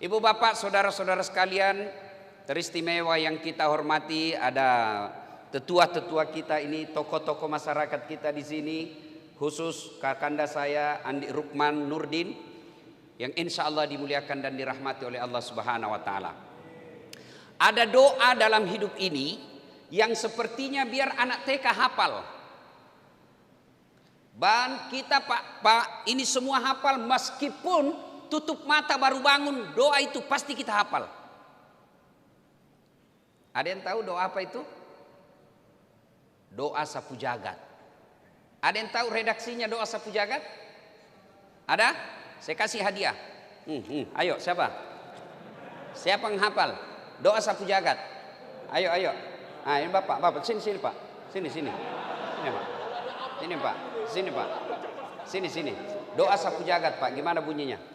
Ibu bapak saudara-saudara sekalian teristimewa yang kita hormati, ada tetua-tetua kita ini, tokoh-tokoh masyarakat kita di sini, khusus kakanda saya Andi Rukman Nurdin yang insya Allah dimuliakan dan dirahmati oleh Allah Subhanahu wa Ta'ala. Ada doa dalam hidup ini yang sepertinya biar anak TK hafal. Dan kita Pak ini semua hafal, meskipun tutup mata baru bangun, doa itu pasti kita hafal. Ada yang tahu doa apa itu? Doa sapu jagat. Ada yang tahu redaksinya doa sapu jagat? Ada? Saya kasih hadiah. Ayo siapa? Siapa yang hafal doa sapu jagat? Ayo. Ah, ini bapak sini pak. Sini pak. Sini pak. Sini. Doa sapu jagat pak. Gimana bunyinya?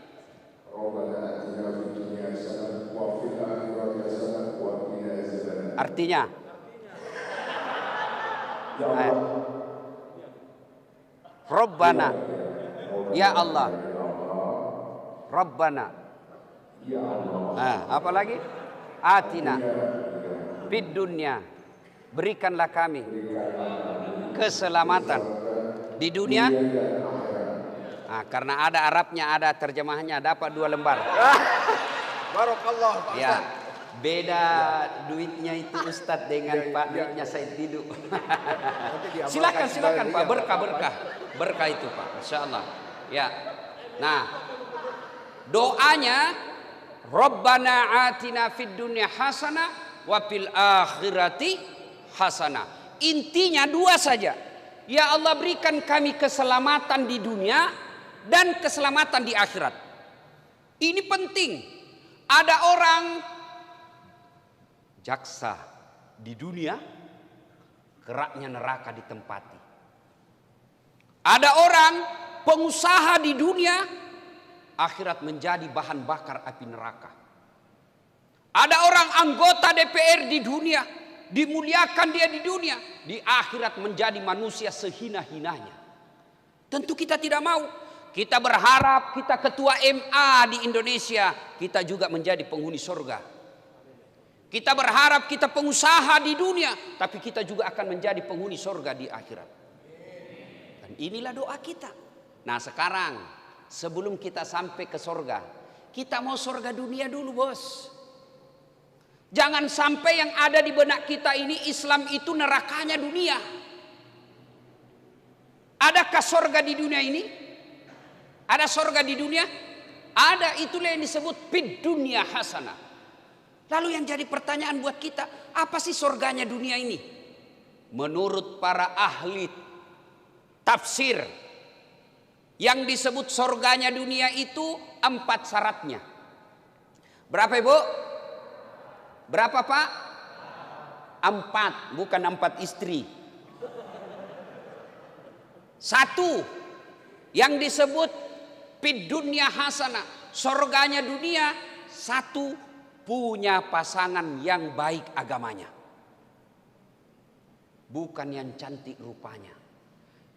Artinya? Rabbana, ya Allah. Rabbana. Apa lagi? Atina fid dunya, berikanlah kami keselamatan di dunia. Karena ada Arabnya, ada terjemahannya, dapat 2 lembar. Barakallah Pak Ustaz. Ya, beda duitnya itu Ustadz dengan Pak duitnya Said Didu. Silakan Pak, berkah itu Pak, insya Allah. Ya, nah doanya Rabbana atina fid dunya hasanah wa fil akhirati hasanah. Intinya 2 saja. Ya Allah, berikan kami keselamatan di dunia dan keselamatan di akhirat. Ini penting. Ada orang jaksa di dunia, keraknya neraka ditempati. Ada orang pengusaha di dunia, akhirat menjadi bahan bakar api neraka. Ada orang anggota DPR di dunia, dimuliakan dia di dunia, di akhirat menjadi manusia sehina-hinanya. Tentu kita tidak mau. Kita berharap kita ketua MA di Indonesia, kita juga menjadi penghuni surga. Kita berharap kita pengusaha di dunia, tapi kita juga akan menjadi penghuni surga di akhirat. Dan inilah doa kita. Nah sekarang, sebelum kita sampai ke surga, kita mau surga dunia dulu bos. Jangan sampai yang ada di benak kita ini Islam itu nerakanya dunia. Adakah surga di dunia ini? Ada surga di dunia? Ada, itulah yang disebut fid dunya hasanah. Lalu yang jadi pertanyaan buat kita, apa sih surganya dunia ini? Menurut para ahli tafsir, yang disebut surganya dunia itu 4 syaratnya. Berapa Ibu? Berapa Pak? 4, bukan 4 istri. 1, yang disebut fid dunya hasanah, surganya dunia. 1, punya pasangan yang baik agamanya, bukan yang cantik rupanya.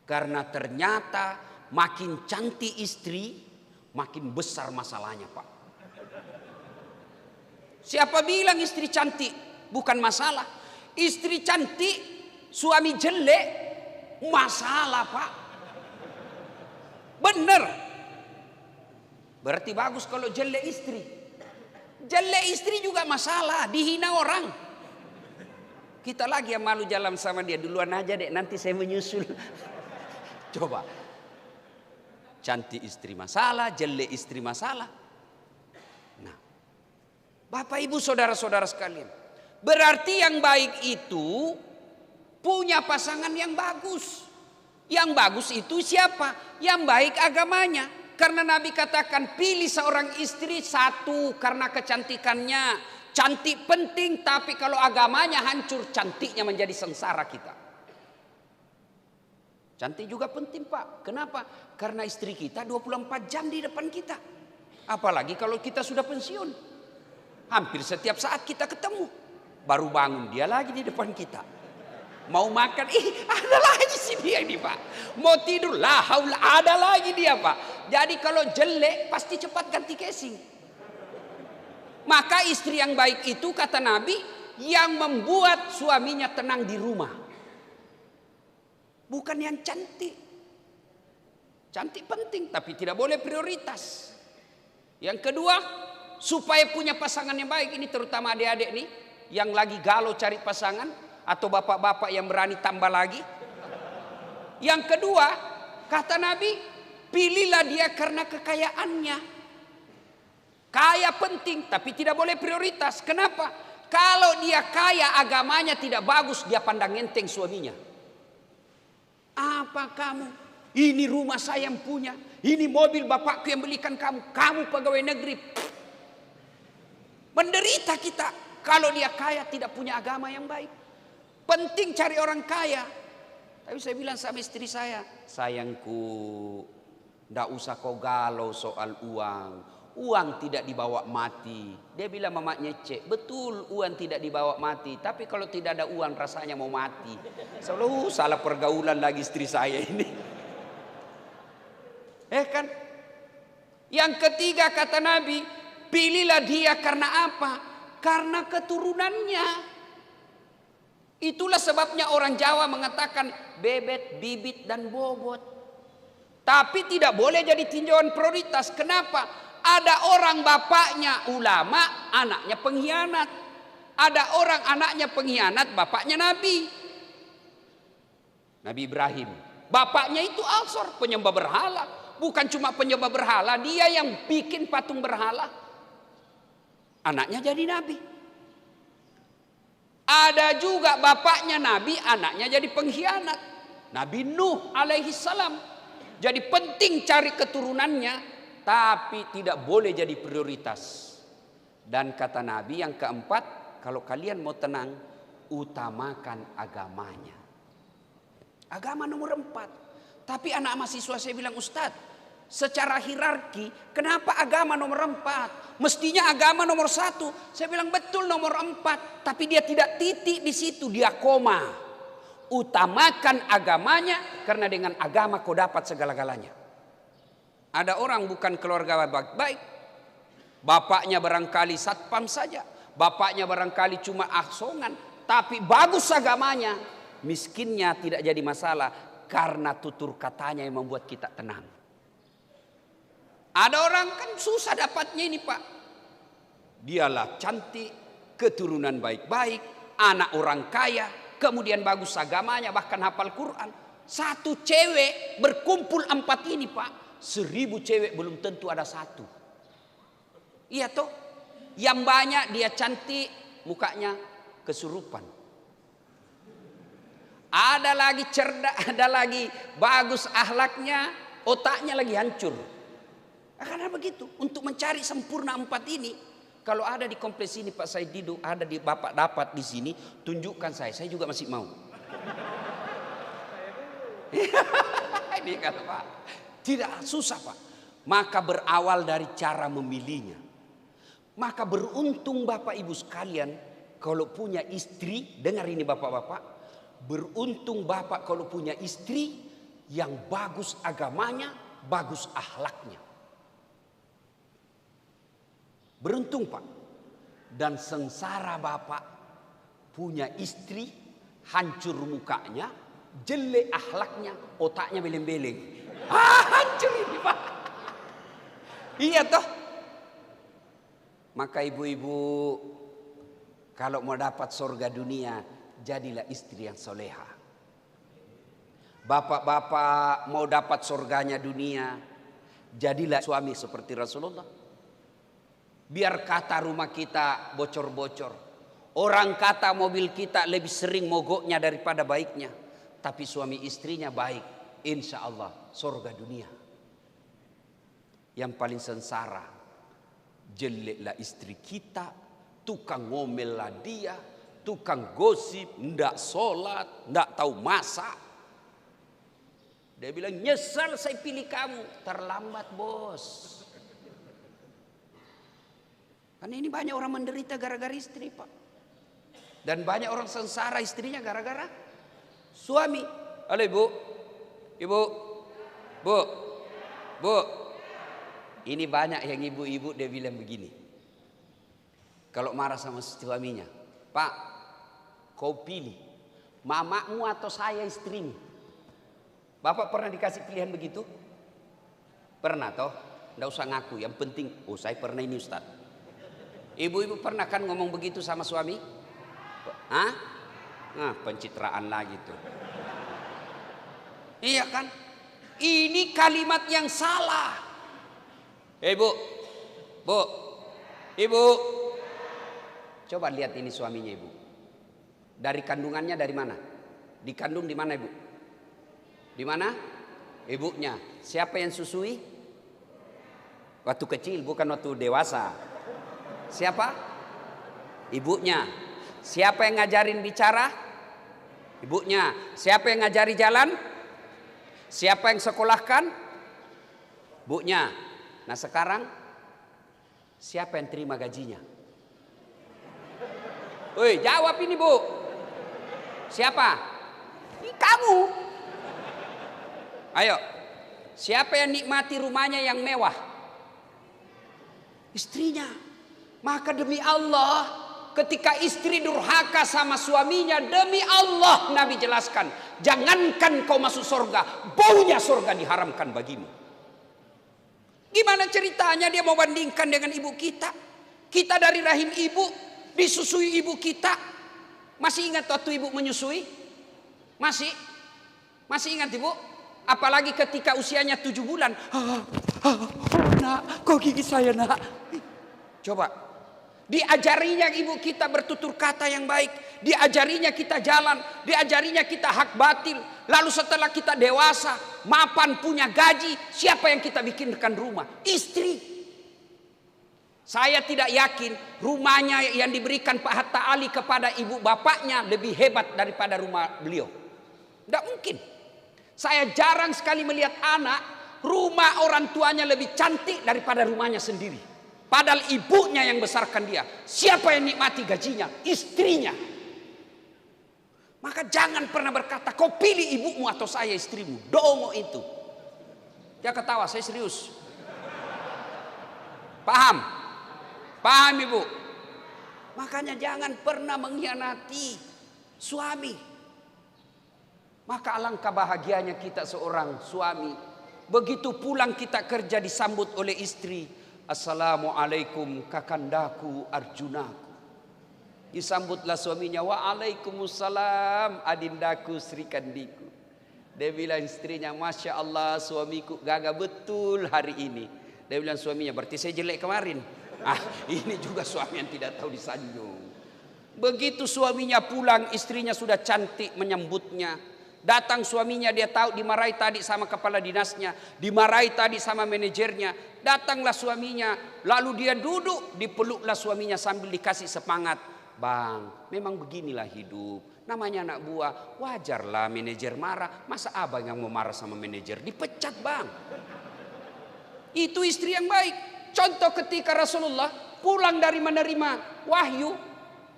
Karena ternyata makin cantik istri, makin besar masalahnya Pak. Siapa bilang istri cantik bukan masalah? Istri cantik, suami jelek, masalah Pak. Bener. Berarti bagus kalau jelek istri. Jelek istri juga masalah, dihina orang. Kita lagi yang malu jalan sama dia, duluan aja dek, nanti saya menyusul. Coba. Cantik istri masalah, jelek istri masalah. Nah, Bapak Ibu saudara-saudara sekalian, berarti yang baik itu punya pasangan yang bagus. Yang bagus itu siapa? Yang baik agamanya. Karena Nabi katakan pilih seorang istri 1 karena kecantikannya. Cantik penting, tapi kalau agamanya hancur, cantiknya menjadi sengsara kita. Cantik juga penting Pak. Kenapa? Karena istri kita 24 jam di depan kita. Apalagi kalau kita sudah pensiun. Hampir setiap saat kita ketemu. Baru bangun dia lagi di depan kita. Mau makan, ada lagi si dia ini Pak. Mau tidur, ada lagi dia Pak. Jadi kalau jelek pasti cepat ganti casing. Maka istri yang baik itu kata Nabi yang membuat suaminya tenang di rumah. Bukan yang cantik. Cantik penting tapi tidak boleh prioritas. Yang kedua, supaya punya pasangan yang baik, ini terutama adik-adik nih yang lagi galau cari pasangan atau bapak-bapak yang berani tambah lagi. Yang kedua, kata Nabi, pilihlah dia karena kekayaannya. Kaya penting tapi tidak boleh prioritas. Kenapa? Kalau dia kaya agamanya tidak bagus, dia pandang enteng suaminya. Apa kamu? Ini rumah saya yang punya. Ini mobil bapakku yang belikan kamu. Kamu pegawai negeri. Menderita kita kalau dia kaya tidak punya agama yang baik. Penting cari orang kaya. Tapi saya bilang sama istri saya, sayangku, ndak usah kau galau soal uang. Uang tidak dibawa mati. Dia bilang mamanya cek, betul uang tidak dibawa mati. Tapi kalau tidak ada uang rasanya mau mati. Selalu salah pergaulan lagi istri saya ini. Kan? Yang ketiga kata Nabi, pilihlah dia karena apa? Karena keturunannya. Itulah sebabnya orang Jawa mengatakan bebet, bibit dan bobot. Tapi tidak boleh jadi tinjauan prioritas. Kenapa? Ada orang bapaknya ulama, anaknya pengkhianat. Ada orang anaknya pengkhianat, bapaknya Nabi. Nabi Ibrahim. Bapaknya itu Azor, penyembah berhala. Bukan cuma penyembah berhala, dia yang bikin patung berhala. Anaknya jadi Nabi. Ada juga bapaknya Nabi, anaknya jadi pengkhianat. Nabi Nuh alaihi salam. Jadi penting cari keturunannya. Tapi tidak boleh jadi prioritas. Dan kata Nabi yang keempat, kalau kalian mau tenang, utamakan agamanya. Agama nomor 4. Tapi anak mahasiswa saya bilang, Ustadz, secara hierarki, kenapa agama nomor 4? Mestinya agama nomor 1. Saya bilang betul nomor 4. Tapi dia tidak titik di situ, dia koma. Utamakan agamanya, karena dengan agama kau dapat segala-galanya. Ada orang bukan keluarga baik-baik. Bapaknya barangkali satpam saja. Bapaknya barangkali cuma asongan. Tapi bagus agamanya. Miskinnya tidak jadi masalah. Karena tutur katanya yang membuat kita tenang. Ada orang kan susah dapatnya ini Pak. Dialah cantik. Keturunan baik-baik. Anak orang kaya. Kemudian bagus agamanya. Bahkan hafal Quran. Satu cewek berkumpul 4 ini Pak. 1000 cewek belum tentu ada 1. Iya toh. Yang banyak dia cantik, mukanya kesurupan. Ada lagi cerdas, ada lagi bagus akhlaknya, otaknya lagi hancur. Karena begitu. Untuk mencari sempurna 4 ini, kalau ada di kompleks ini Pak Said Didu, ada di Bapak dapat di sini, tunjukkan saya juga masih mau. Ini kata Pak. Tidak susah Pak. Maka berawal dari cara memilihnya. Maka beruntung Bapak Ibu sekalian kalau punya istri. Dengar ini Bapak-bapak. Beruntung Bapak kalau punya istri yang bagus agamanya, bagus akhlaknya. Beruntung Pak. Dan sengsara Bapak punya istri hancur mukanya, jelek akhlaknya, otaknya beleng-beleng. Hancur ini Pak. Iya toh. Maka ibu-ibu, kalau mau dapat surga dunia, jadilah istri yang soleha. Bapak-bapak mau dapat surganya dunia, jadilah suami seperti Rasulullah. Biar kata rumah kita bocor-bocor. Orang kata mobil kita lebih sering mogoknya daripada baiknya. Tapi suami istrinya baik. Insya Allah surga dunia. Yang paling sengsara, jeleklah istri kita, tukang ngomel lah dia, tukang gosip, ndak sholat, ndak tahu masak. Dia bilang nyesal saya pilih kamu. Terlambat bos. Karena ini banyak orang menderita gara-gara istri Pak. Dan banyak orang sengsara istrinya gara-gara suami. Halo ibu. Ibu, bu, ini banyak yang ibu-ibu dia bilang begini. Kalau marah sama suaminya, Pak, kau pilih mamamu atau saya istrimu? Bapak pernah dikasih pilihan begitu? Pernah toh? Nggak usah ngaku, yang penting, oh saya pernah ini Ustaz. Ibu-ibu pernah kan ngomong begitu sama suami? Hah? Nah, pencitraan lagi tuh. Iya kan? Ini kalimat yang salah. Bu, Bu, Ibu, coba lihat ini suaminya Ibu. Dari kandungannya dari mana? Dikandung di mana Ibu? Di mana? Ibunya. Siapa yang susui? Waktu kecil, bukan waktu dewasa. Siapa? Ibunya. Siapa yang ngajarin bicara? Ibunya. Siapa yang ngajari jalan? Siapa yang sekolahkan? Ibunya. Nah sekarang siapa yang terima gajinya? Woi, jawab ini Bu. Siapa? Ini kamu. Ayo. Siapa yang nikmati rumahnya yang mewah? Istrinya. Maka demi Allah, ketika istri durhaka sama suaminya, demi Allah Nabi jelaskan, jangankan kau masuk surga, baunya surga diharamkan bagimu. Gimana ceritanya dia mau bandingkan dengan ibu kita? Kita dari rahim ibu, disusui ibu kita. Masih ingat waktu ibu menyusui? Masih? Masih ingat ibu? Apalagi ketika usianya 7 bulan. Nak, kok gigi saya nak? Coba. Diajarinya ibu kita bertutur kata yang baik. Diajarinya kita jalan. Diajarinya kita hak batil. Lalu setelah kita dewasa, mapan punya gaji, siapa yang kita bikinkan rumah? Istri. Saya tidak yakin rumahnya yang diberikan Pak Hatta Ali kepada ibu bapaknya lebih hebat daripada rumah beliau. Tidak mungkin. Saya jarang sekali melihat anak rumah orang tuanya lebih cantik daripada rumahnya sendiri. Padahal ibunya yang besarkan dia. Siapa yang nikmati gajinya? Istrinya. Maka jangan pernah berkata kau pilih ibumu atau saya istrimu. Dongo itu. Dia ketawa, saya serius. Paham? Paham ibu? Makanya jangan pernah mengkhianati suami. Maka alangkah bahagianya kita seorang suami. Begitu pulang kita kerja disambut oleh istri. Assalamualaikum kakandaku Arjunaku. Disambutlah suaminya. Waalaikumsalam adindaku Sri Kandiku. Dia bilang istrinya, Masya Allah suamiku gagah betul hari ini. Dia bilang suaminya, berarti saya jelek kemarin. Ini juga suami yang tidak tahu disanjung. Begitu suaminya pulang, istrinya sudah cantik menyambutnya. Datang suaminya, dia tahu dimarahi tadi sama kepala dinasnya, dimarahi tadi sama manajernya. Datanglah suaminya, lalu dia duduk, dipeluklah suaminya sambil dikasih semangat. Bang, memang beginilah hidup. Namanya anak buah, wajarlah manajer marah. Masa abang yang mau marah sama manajer? Dipecat bang. Itu istri yang baik. Contoh ketika Rasulullah pulang dari menerima wahyu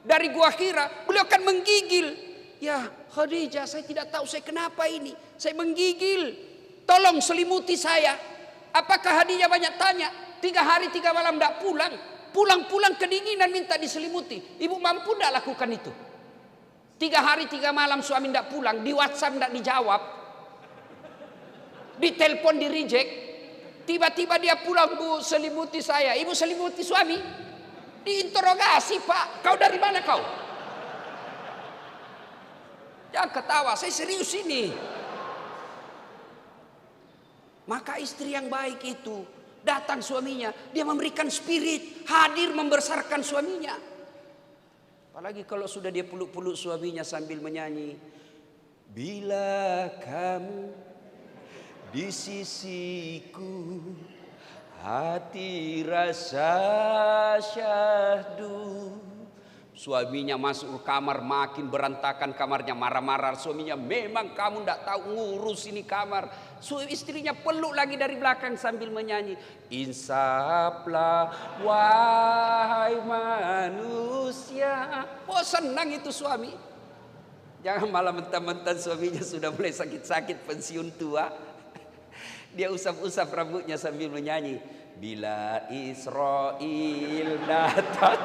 dari Gua Hira, beliau kan menggigil. Ya Khadijah, saya tidak tahu saya kenapa ini. Saya menggigil. Tolong selimuti saya. Apakah Khadijah banyak tanya? 3 hari 3 malam tidak pulang. Pulang-pulang kedinginan minta diselimuti. Ibu mampu tidak lakukan itu? 3 hari 3 malam suami tidak pulang. Di WhatsApp tidak dijawab. Di telepon di reject. Tiba-tiba dia pulang, Bu selimuti saya. Ibu selimuti suami. Diinterogasi, Pak. Kau dari mana kau? Jangan ketawa, saya serius ini. Maka istri yang baik itu datang suaminya, dia memberikan spirit, hadir membesarkan suaminya. Apalagi kalau sudah dia peluk-peluk suaminya sambil menyanyi, bila kamu di sisiku, hati rasa syahdu. Suaminya masuk ke kamar, makin berantakan kamarnya, marah-marah. Suaminya, memang kamu tidak tahu ngurus ini kamar. Istrinya peluk lagi dari belakang sambil menyanyi, insaflah wahai manusia. Oh senang itu suami. Jangan malah mentah-mentah suaminya sudah mulai sakit-sakit pensiun tua. Dia usap-usap rambutnya sambil menyanyi, bila Israel datang.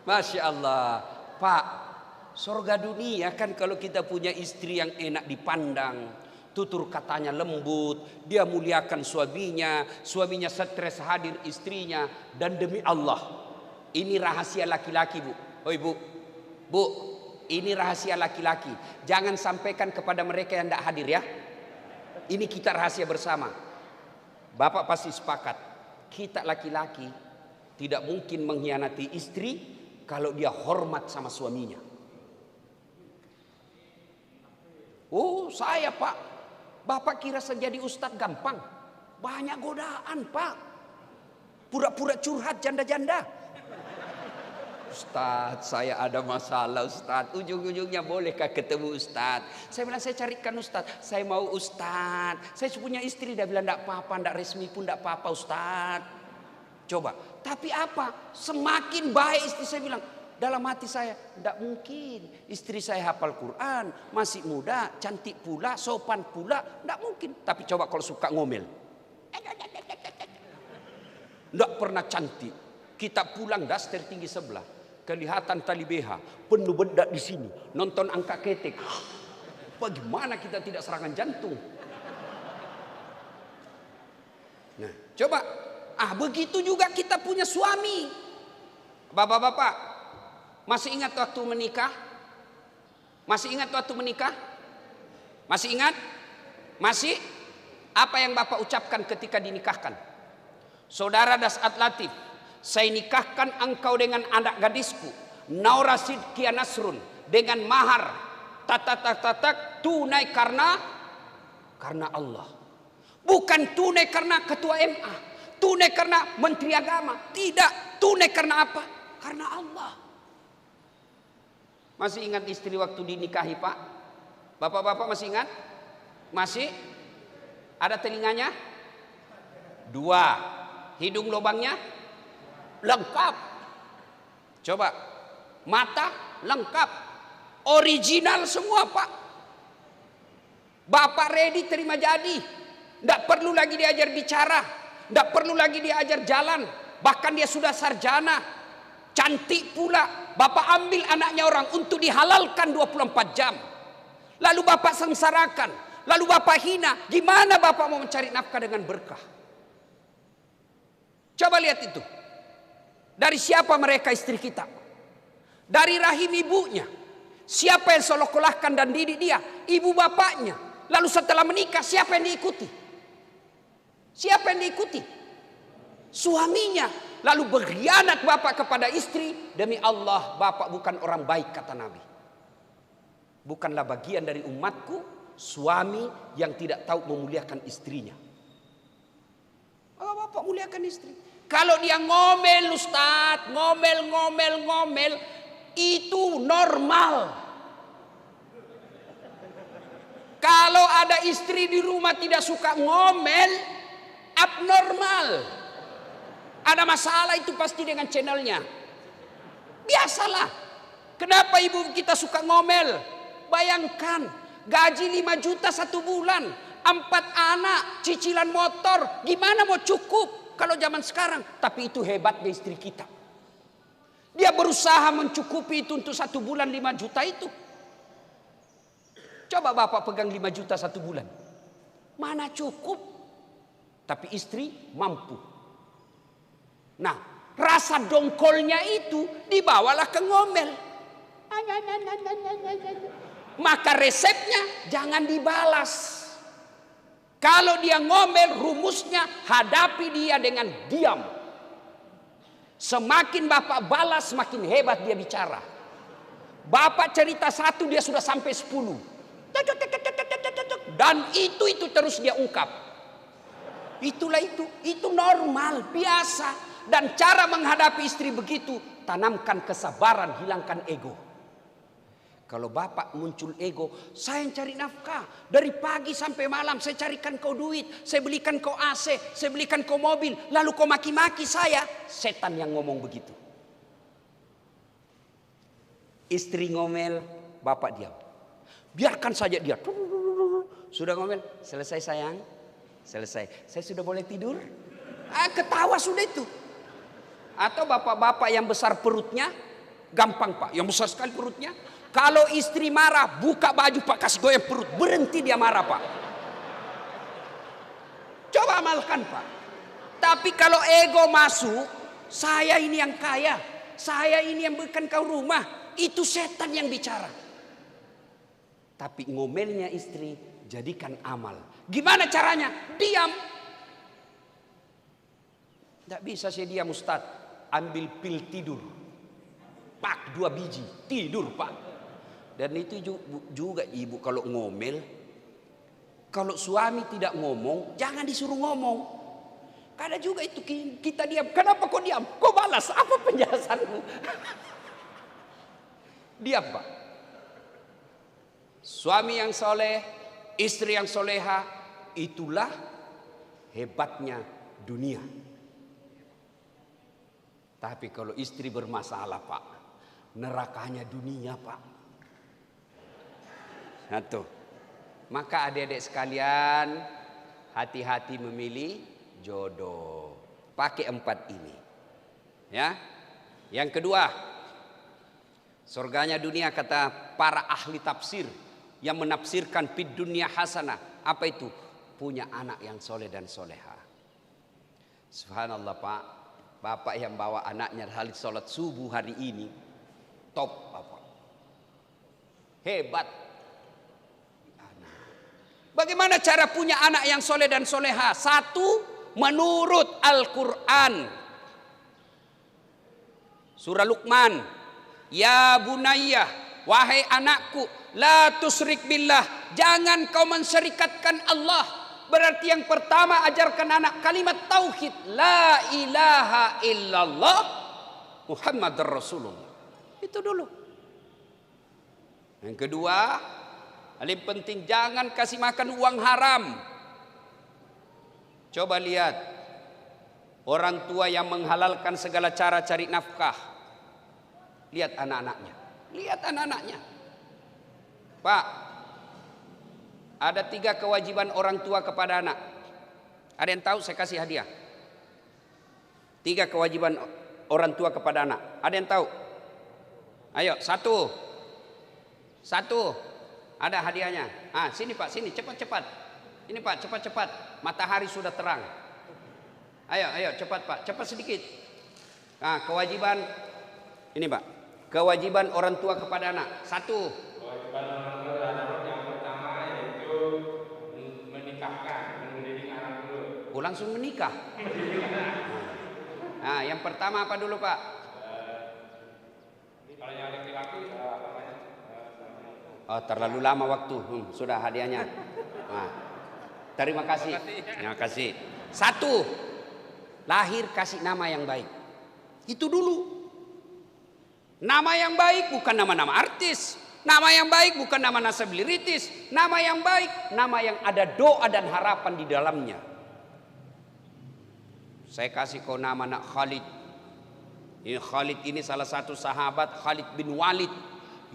Masya Allah. Pak, surga dunia kan kalau kita punya istri yang enak dipandang, tutur katanya lembut, dia muliakan suaminya, suaminya stres hadir istrinya. Dan demi Allah, ini rahasia laki-laki, Bu. Oi Bu, Bu, ini rahasia laki-laki. Jangan sampaikan kepada mereka yang tidak hadir ya. Ini kita rahasia bersama. Bapak pasti sepakat, kita laki-laki tidak mungkin mengkhianati istri kalau dia hormat sama suaminya. Oh saya Pak, Bapak kira jadi ustadz gampang? Banyak godaan Pak. Pura-pura curhat janda-janda. Ustadz saya ada masalah Ustadz. Ujung-ujungnya bolehkah ketemu Ustadz? Saya bilang saya carikan Ustadz. Saya mau Ustadz. Saya punya istri. Dia bilang tidak apa-apa. Tidak resmi pun tidak apa-apa Ustadz. Coba. Tapi apa? Semakin baik istri saya bilang. Dalam hati saya. Tidak mungkin. Istri saya hafal Quran. Masih muda. Cantik pula. Sopan pula. Tidak mungkin. Tapi coba kalau suka ngomel. Tidak pernah cantik. Kita pulang daster tinggi sebelah. Kelihatan tali BH, penuh bedak di sini, nonton angka ketek. Bagaimana kita tidak serangan jantung? Nah, coba, begitu juga kita punya suami. Bapak-bapak, masih ingat waktu menikah? Masih ingat waktu menikah? Masih ingat? Masih? Apa yang Bapak ucapkan ketika dinikahkan? Saudara Dasat Latif, saya nikahkan engkau dengan anak gadisku Naura Sidkia Nasrun dengan mahar tunai karena Allah. Bukan tunai karena ketua MA, tunai karena menteri agama. Tidak, tunai karena apa? Karena Allah. Masih ingat istri waktu dinikahi Pak? Bapak-bapak masih ingat? Masih? Ada telinganya? 2. Hidung lubangnya? Lengkap. Coba. Mata lengkap. Original semua Pak. Bapak ready terima jadi. Tidak perlu lagi diajar bicara. Tidak perlu lagi diajar jalan. Bahkan dia sudah sarjana. Cantik pula. Bapak ambil anaknya orang untuk dihalalkan 24 jam. Lalu Bapak sengsarakan. Lalu Bapak hina. Gimana Bapak mau mencari nafkah dengan berkah? Coba lihat itu. Dari siapa mereka istri kita? Dari rahim ibunya. Siapa yang sekolahkan dan didik dia? Ibu bapaknya. Lalu setelah menikah siapa yang diikuti? Siapa yang diikuti? Suaminya. Lalu berkhianat bapak kepada istri. Demi Allah bapak bukan orang baik kata Nabi. Bukanlah bagian dari umatku suami yang tidak tahu memuliakan istrinya. Bapak muliakan istri. Kalau dia ngomel Ustaz, ngomel, itu normal. Kalau ada istri di rumah tidak suka ngomel, abnormal. Ada masalah itu pasti dengan channelnya. Biasalah. Kenapa ibu kita suka ngomel? Bayangkan, gaji 5 juta 1 bulan, 4 anak, cicilan motor, gimana mau cukup? Kalau zaman sekarang, tapi itu hebatnya istri kita. Dia berusaha mencukupi itu untuk 1 bulan 5 juta itu. Coba bapak pegang 5 juta 1 bulan. Mana cukup? Tapi istri mampu. Nah, rasa dongkolnya itu dibawalah ke ngomel. Maka resepnya jangan dibalas. Kalau dia ngomel, rumusnya hadapi dia dengan diam. Semakin bapak balas, semakin hebat dia bicara. Bapak cerita 1, dia sudah sampai 10. Dan itu terus dia ungkap. Itulah itu normal, biasa. Dan cara menghadapi istri begitu, tanamkan kesabaran, hilangkan ego. Kalau bapak muncul ego, saya yang cari nafkah. Dari pagi sampai malam saya carikan kau duit. Saya belikan kau AC, saya belikan kau mobil. Lalu kau maki-maki saya. Setan yang ngomong begitu. Istri ngomel, bapak diam. Biarkan saja dia. Sudah ngomel, selesai sayang. Selesai. Saya sudah boleh tidur? Ketawa sudah itu. Atau bapak-bapak yang besar perutnya, Gampang Pak, yang besar sekali perutnya. Kalau istri marah, buka baju Pak, kasih goyang perut, berhenti dia marah Pak. Coba amalkan Pak. Tapi kalau ego masuk, saya ini yang kaya, saya ini yang bukan kau rumah, itu setan yang bicara. Tapi ngomelnya istri, jadikan amal. Gimana caranya? Diam. Tidak bisa saya diam Ustaz. Ambil pil tidur. Pak 2 biji, tidur Pak. Dan itu juga ibu kalau ngomel, kalau suami tidak ngomong, jangan disuruh ngomong. Karena juga itu kita diam. Kenapa kau diam? Kau balas. Apa penjelasanmu? Diam Pak. Suami yang soleh, istri yang soleha, itulah hebatnya dunia. Tapi kalau istri bermasalah Pak, nerakanya dunia Pak. Satu. Maka adik-adik sekalian, hati-hati memilih jodoh. Pakai 4 ini. Ya. Yang kedua, surganya dunia kata para ahli tafsir yang menafsirkan fid dunya hasanah. Apa itu? Punya anak yang soleh dan soleha. Subhanallah Pak. Bapak yang bawa anaknya hari sholat subuh hari ini. Top Bapak. Hebat. Bagaimana cara punya anak yang soleh dan soleha? 1, menurut Al-Quran. Surah Luqman. Ya bunayya, wahai anakku, la tusyrik billah, jangan kau mensyirikatkan Allah. Berarti yang pertama ajarkan anak kalimat tauhid, la ilaha illallah Muhammadur Rasulullah. Itu dulu. Yang kedua, paling penting jangan kasih makan uang haram. Coba lihat orang tua yang menghalalkan segala cara cari nafkah. Lihat anak-anaknya. Lihat anak-anaknya. Pak, ada 3 kewajiban orang tua kepada anak. Ada yang tahu? Saya kasih hadiah. 3 kewajiban orang tua kepada anak. Ada yang tahu? Ayo, 1. Ada hadiahnya. Sini Pak, sini cepat-cepat. Ini Pak, cepat-cepat. Matahari sudah terang. Ayo, cepat Pak, cepat sedikit. Kewajiban ini Pak. Kewajiban orang tua kepada anak. 1. Kewajiban orang tua terhadap yang pertama yaitu menikahkan, mendidik anak dulu. Langsung menikah. Yang pertama apa dulu Pak? Kalau yang laki-laki apa namanya? Terlalu lama waktu. Sudah hadiahnya. Terima kasih. Terima kasih. 1. Lahir kasih nama yang baik. Itu dulu. Nama yang baik bukan nama-nama artis. Nama yang baik bukan nama selebritis. Nama yang baik, nama yang ada doa dan harapan di dalamnya. Saya kasih kau nama nak Khalid. Khalid ini salah satu sahabat, Khalid bin Walid,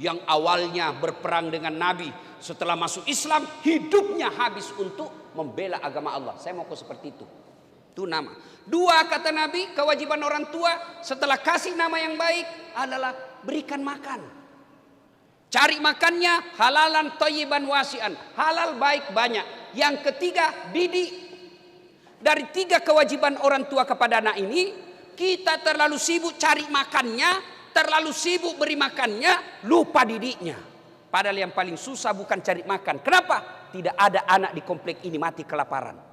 yang awalnya berperang dengan Nabi. Setelah masuk Islam, hidupnya habis untuk membela agama Allah. Saya mau kau seperti itu. Itu nama. 2 kata Nabi, kewajiban orang tua setelah kasih nama yang baik adalah berikan makan. Cari makannya halalan thayyiban wasi'an. Halal baik banyak. Yang ketiga, didik. Dari 3 kewajiban orang tua kepada anak ini, kita terlalu sibuk cari makannya, terlalu sibuk beri makannya, lupa didiknya. Padahal yang paling susah bukan cari makan. Kenapa? Tidak ada anak di komplek ini mati kelaparan.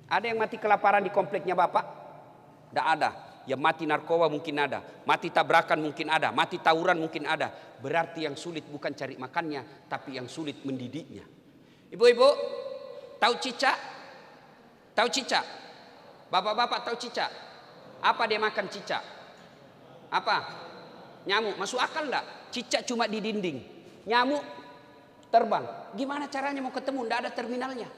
Ada yang mati kelaparan di kompleknya Bapak? Tidak ada. Yang mati narkoba mungkin ada. Mati tabrakan mungkin ada. Mati tawuran mungkin ada. Berarti yang sulit bukan cari makannya, tapi yang sulit mendidiknya. Ibu-ibu, tahu cicak? Tahu cicak? Bapak-bapak tahu cicak? Apa dia makan cicak? Apa? Nyamuk. Masuk akal enggak? Cicak cuma di dinding. Nyamuk terbang. Gimana caranya mau ketemu? Tidak ada terminalnya.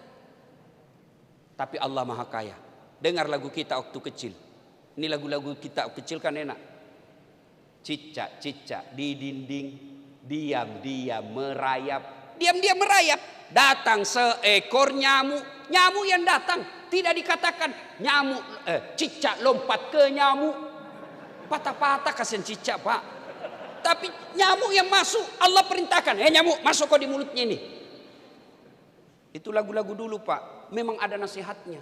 Tapi Allah Maha Kaya. Dengar lagu kita waktu kecil. Ini lagu-lagu kita waktu kecil kan enak. Cicak-cicak di dinding, diam-diam merayap. Diam-diam merayap. Datang seekor nyamuk. Nyamuk yang datang. Tidak dikatakan nyamuk, cicak lompat ke nyamuk. Patah-patah kasihan cicak Pak. Tapi nyamuk yang masuk, Allah perintahkan, nyamuk masuk kau di mulutnya ini. Itu lagu-lagu dulu Pak, memang ada nasihatnya.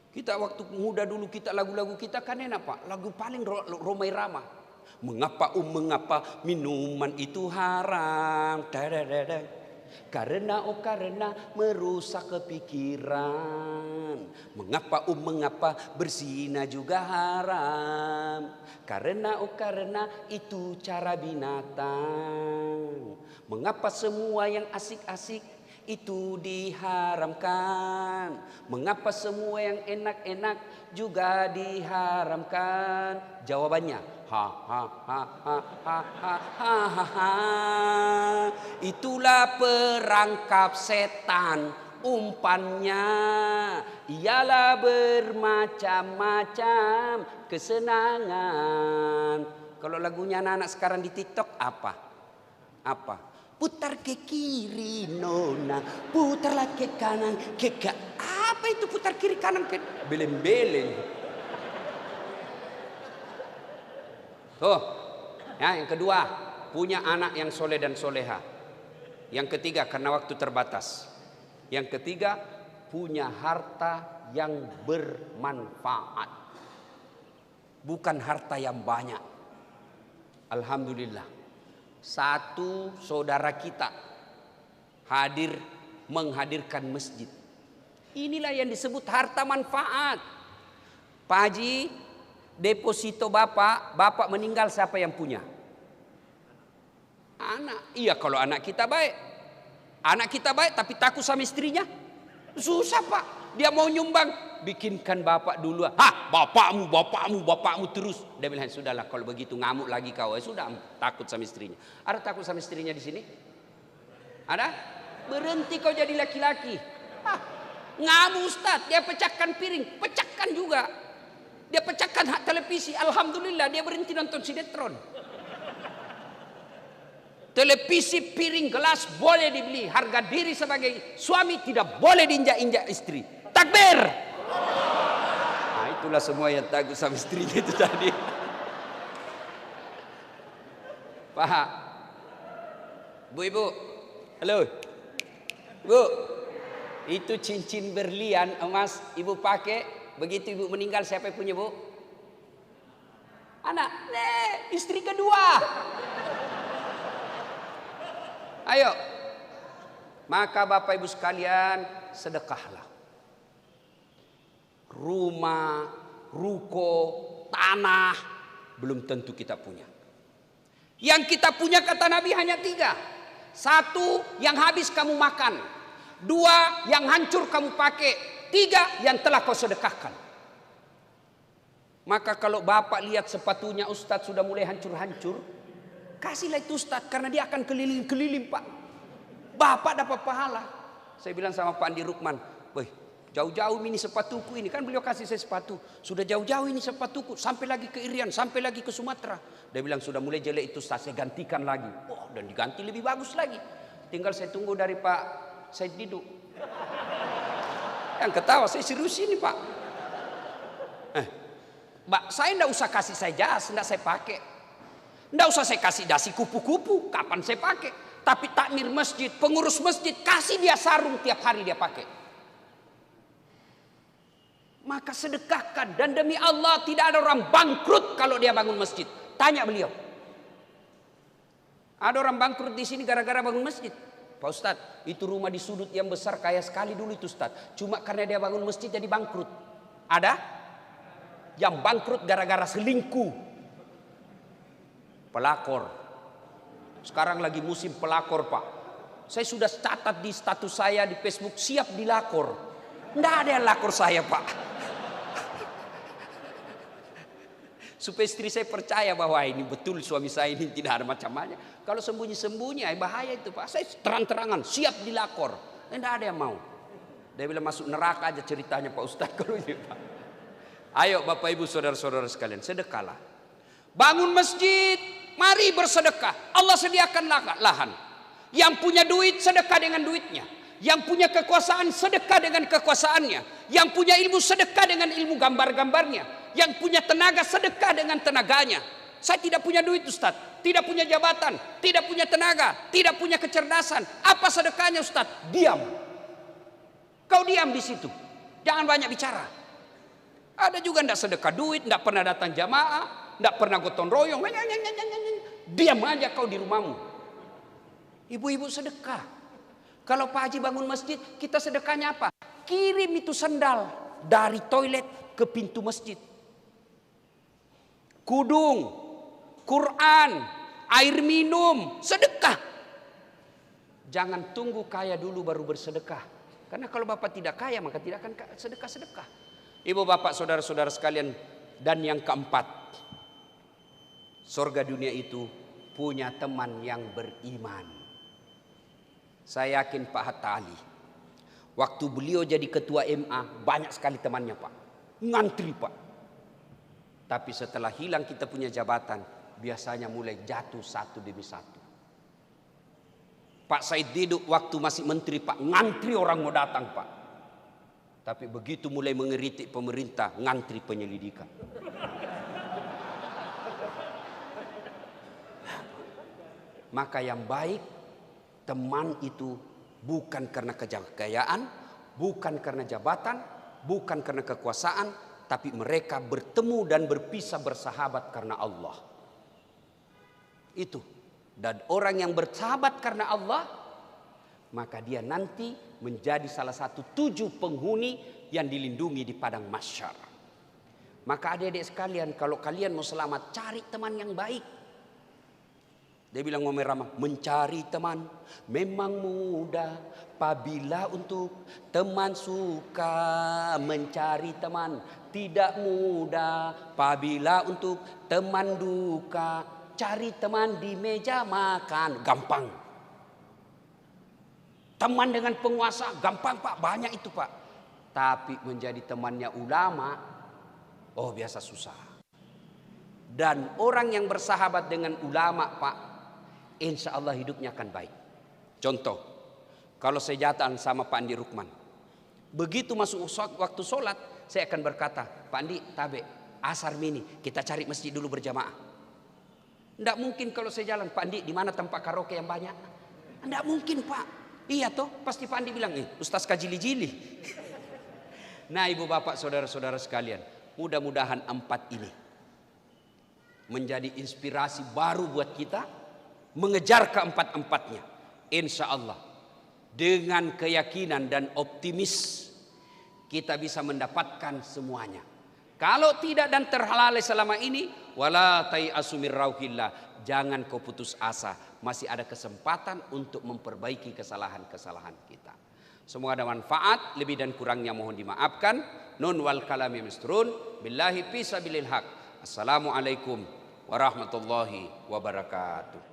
Kita waktu muda dulu kita lagu-lagu kita kan enak Pak, lagu paling Romai Rama. Mengapa minuman itu haram? Karena merusak kepikiran. Mengapa berzina juga haram? Karena itu cara binatang. Mengapa semua yang asik-asik itu diharamkan? Mengapa semua yang enak-enak juga diharamkan? Jawabannya itulah perangkap setan, umpannya ialah bermacam-macam kesenangan. Kalau lagunya anak-anak sekarang di TikTok apa? Putar ke kiri nona, putarlah ke kanan, apa itu putar kiri kanan ke beleng-beleng. Yang kedua, punya anak yang soleh dan soleha. Yang ketiga, karena waktu terbatas. Yang ketiga, punya harta yang bermanfaat. Bukan harta yang banyak. Alhamdulillah. Satu saudara kita menghadirkan masjid. Inilah yang disebut harta manfaat. Pak Haji, deposito bapak meninggal siapa yang punya? Anak. Iya kalau anak kita baik. Anak kita baik tapi takut sama istrinya. Susah Pak. Dia mau nyumbang. Bikinkan bapak dulu. Bapakmu terus. Dia bilang sudahlah kalau begitu ngamuk lagi kau. Sudah takut sama istrinya. Ada takut sama istrinya di sini? Ada? Berhenti kau jadi laki-laki. Ngamuk Ustaz. Dia pecahkan piring. Pecahkan juga. Dia pecahkan hak televisi. Alhamdulillah dia berhenti nonton sinetron. Televisi, piring, gelas boleh dibeli. Harga diri sebagai suami tidak boleh diinjak-injak istri. Takbir. Nah itulah semua yang takut sama istrinya itu tadi. Pak. Bu-ibu. Halo. Bu. Itu cincin berlian emas ibu pakai. Begitu ibu meninggal siapa yang punya bu? Anak. Istri kedua. Ayo. Maka Bapak Ibu sekalian sedekahlah. Rumah, ruko, tanah belum tentu kita punya. Yang kita punya kata Nabi hanya 3. 1 yang habis kamu makan. 2 yang hancur kamu pakai. 3 yang telah kau sedekahkan. Maka kalau bapak lihat sepatunya Ustadz sudah mulai hancur-hancur, kasihlah itu Ustadz karena dia akan keliling-keliling Pak. Bapak dapat pahala. Saya bilang sama Pak Andi Rukman, "Woi, jauh-jauh ini sepatuku ini." Kan beliau kasih saya sepatu. Sudah jauh-jauh ini sepatuku, sampai lagi ke Irian, sampai lagi ke Sumatera. Dia bilang sudah mulai jelek itu Ustadz, saya gantikan lagi. Dan diganti lebih bagus lagi. Tinggal saya tunggu dari Pak Said Didu. Yang ketawa saya serius ini Pak. Mbak, saya enggak usah kasih saya jas, enggak saya pakai. Enggak usah saya kasih dasi kupu-kupu, kapan saya pakai. Tapi takmir masjid, pengurus masjid, kasih dia sarung tiap hari dia pakai. Maka sedekahkan. Dan demi Allah tidak ada orang bangkrut kalau dia bangun masjid. Tanya beliau. Ada orang bangkrut di sini gara-gara bangun masjid. Pak Ustadz, itu rumah di sudut yang besar kaya sekali dulu itu Ustadz. Cuma karena dia bangun masjid jadi bangkrut. Ada? Yang bangkrut gara-gara selingkuh. Pelakor. Sekarang lagi musim pelakor Pak. Saya sudah catat di status saya di Facebook, siap dilakor. Nggak ada yang lakor saya Pak. Supaya istri saya percaya bahwa ini betul suami saya ini tidak ada macam-macam. Kalau sembunyi-sembunyi bahaya itu Pak. Saya terang-terangan siap dilakor. Tidak ada yang mau. Dia bilang masuk neraka aja ceritanya Pak Ustadz kalau ini Pak. Ayo Bapak Ibu saudara-saudara sekalian, sedekahlah. Bangun masjid, mari bersedekah. Allah sediakan lahan. Yang punya duit sedekah dengan duitnya. Yang punya kekuasaan sedekah dengan kekuasaannya. Yang punya ilmu sedekah dengan ilmu gambar-gambarnya. Yang punya tenaga sedekah dengan tenaganya. Saya tidak punya duit Ustaz, tidak punya jabatan, tidak punya tenaga, tidak punya kecerdasan. Apa sedekahnya Ustaz? Diam. Kau diam di situ. Jangan banyak bicara. Ada juga tidak sedekah duit, tidak pernah datang jamaah, tidak pernah gotong royong. Diam aja kau di rumahmu. Ibu-ibu sedekah. Kalau Pak Haji bangun masjid, kita sedekahnya apa? Kirim itu sandal dari toilet ke pintu masjid. Kudung, Quran, air minum, sedekah. Jangan tunggu kaya dulu baru bersedekah. Karena kalau Bapak tidak kaya maka tidak akan sedekah-sedekah. Ibu bapak saudara-saudara sekalian, dan yang keempat, surga dunia itu punya teman yang beriman. Saya yakin Pak Hatta Ali, waktu beliau jadi ketua MA banyak sekali temannya Pak, ngantri Pak. Tapi setelah hilang kita punya jabatan, biasanya mulai jatuh satu demi satu. Pak Said Didu waktu masih menteri Pak, ngantri orang mau datang Pak. Tapi begitu mulai mengeritik pemerintah, ngantri penyelidikan. Maka yang baik, teman itu bukan karena kejayaan, bukan karena jabatan, bukan karena kekuasaan, tapi mereka bertemu dan berpisah bersahabat karena Allah. Itu. Dan orang yang bersahabat karena Allah, maka dia nanti menjadi salah satu 7 penghuni yang dilindungi di padang mahsyar. Maka adik-adik sekalian, kalau kalian mau selamat, cari teman yang baik. Dia bilang Umar Ramah, mencari teman memang mudah apabila untuk teman suka. Mencari teman tidak mudah apabila untuk teman duka. Cari teman di meja makan, gampang. Teman dengan penguasa, gampang Pak, banyak itu Pak. Tapi menjadi temannya ulama, oh biasa susah. Dan orang yang bersahabat dengan ulama Pak, insya Allah hidupnya akan baik. Contoh, kalau saya jalan sama Pak Andi Rukman, begitu masuk waktu sholat, saya akan berkata, Pak Andi, tabe, asar mini, kita cari masjid dulu berjamaah. Tidak mungkin kalau saya jalan, Pak Andi, di mana tempat karaoke yang banyak? Tidak mungkin Pak. Iya toh, pasti Pak Andi bilang, Ustaz kajili-jili. Nah ibu bapak saudara-saudara sekalian, mudah-mudahan 4 ini menjadi inspirasi baru buat kita mengejar keempat-empatnya. Insya Allah dengan keyakinan dan optimis kita bisa mendapatkan semuanya. Kalau tidak dan terhalalai selama ini, wala tai'asu mir rauhillah, jangan kau putus asa, masih ada kesempatan untuk memperbaiki kesalahan-kesalahan kita. Semoga ada manfaat, lebih dan kurangnya mohon dimaafkan. Nun wal kalami misrun, billahi fi sabilil haq. Assalamualaikum warahmatullahi wabarakatuh.